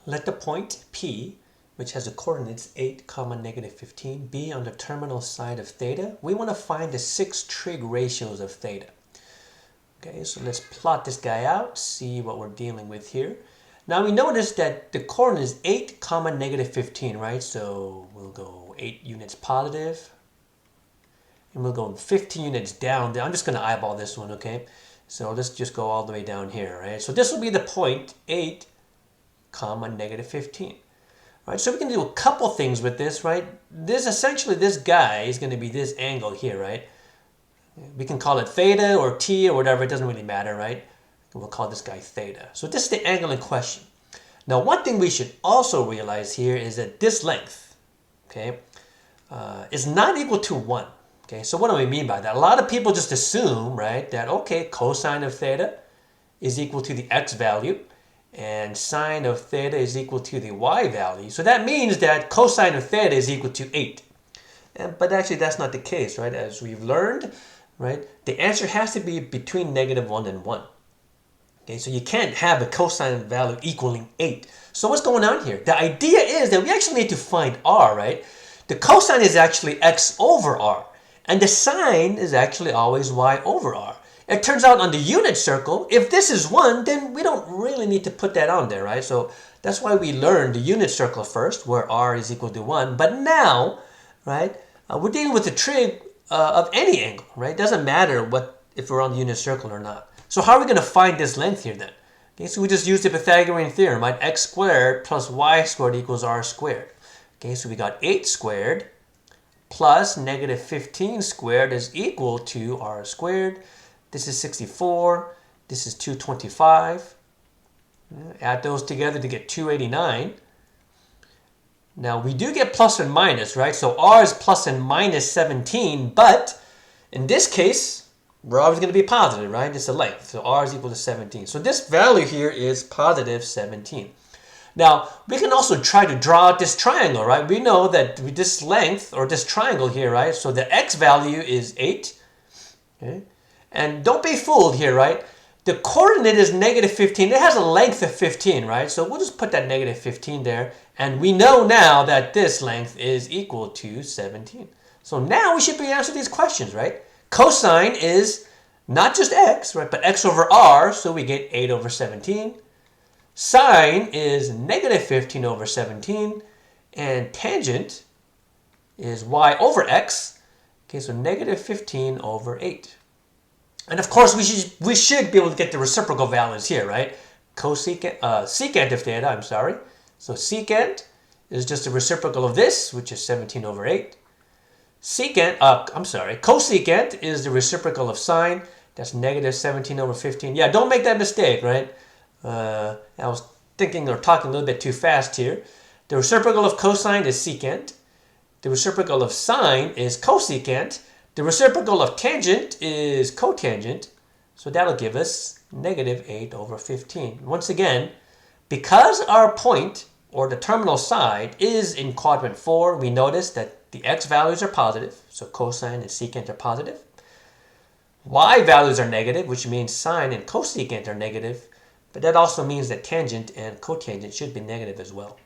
Let the point P, which has the coordinates 8, negative 15, be on the terminal side of theta. We want to find the 6 trig ratios of theta. Okay, so let's plot this guy out, see what we're dealing with here. Now we notice that the coordinate is 8, negative 15, right? So we'll go 8 units positive, and we'll go 15 units down. I'm just going to eyeball this one, okay? So let's just go all the way down here, right? So this will be the point 8, negative 15. Right, so we can do a couple things with this, right? This guy is going to be this angle here, right? We can call it theta or t or whatever, it doesn't really matter, right? We'll call this guy theta. So this is the angle in question. Now, one thing we should also realize here is that this length, okay, is not equal to 1. Okay, so what do we mean by that? A lot of people just assume, right, that, okay, cosine of theta is equal to the x value, and sine of theta is equal to the y value. So that means that cosine of theta is equal to 8. But actually that's not the case, right? As we've learned, right, the answer has to be between -1 and 1. Okay, so you can't have a cosine value equaling 8. So what's going on here? The idea is that we actually need to find r, right? The cosine is actually x over r, and the sine is actually always y over r. It turns out on the unit circle, if this is 1, then we don't really need to put that on there, right? So that's why we learned the unit circle first, where r is equal to 1. But now, right, we're dealing with the trig of any angle, right? It doesn't matter if we're on the unit circle or not. So how are we going to find this length here then? Okay, so we just use the Pythagorean theorem, right? X squared plus y squared equals r squared. Okay, so we got 8 squared plus negative 15 squared is equal to r squared. This is 64. This is 225. Add those together to get 289. Now we do get plus and minus, right? So r is plus and minus 17, but in this case, we're always going to be positive, right? It's a length. So r is equal to 17. So this value here is positive 17. Now, we can also try to draw out this triangle, right? We know that this length, or this triangle here, right? So the x value is 8. Okay? And don't be fooled here, right? The coordinate is negative 15. It has a length of 15, right? So we'll just put that negative 15 there. And we know now that this length is equal to 17. So now we should be answering these questions, right? Cosine is not just x, right? But x over r, so we get 8 over 17. Sine is negative 15 over 17. And tangent is y over x. Okay, so negative 15 over 8. And of course, we should be able to get the reciprocal values here, right? Secant of theta, I'm sorry. So secant is just the reciprocal of this, which is 17 over 8. Cosecant is the reciprocal of sine. That's negative 17 over 15. Yeah, don't make that mistake, right? I was thinking or talking a little bit too fast here. The reciprocal of cosine is secant. The reciprocal of sine is cosecant. The reciprocal of tangent is cotangent, so that'll give us negative 8 over 15. Once again, because our point, or the terminal side, is in quadrant 4, we notice that the x values are positive, so cosine and secant are positive. Y values are negative, which means sine and cosecant are negative, but that also means that tangent and cotangent should be negative as well.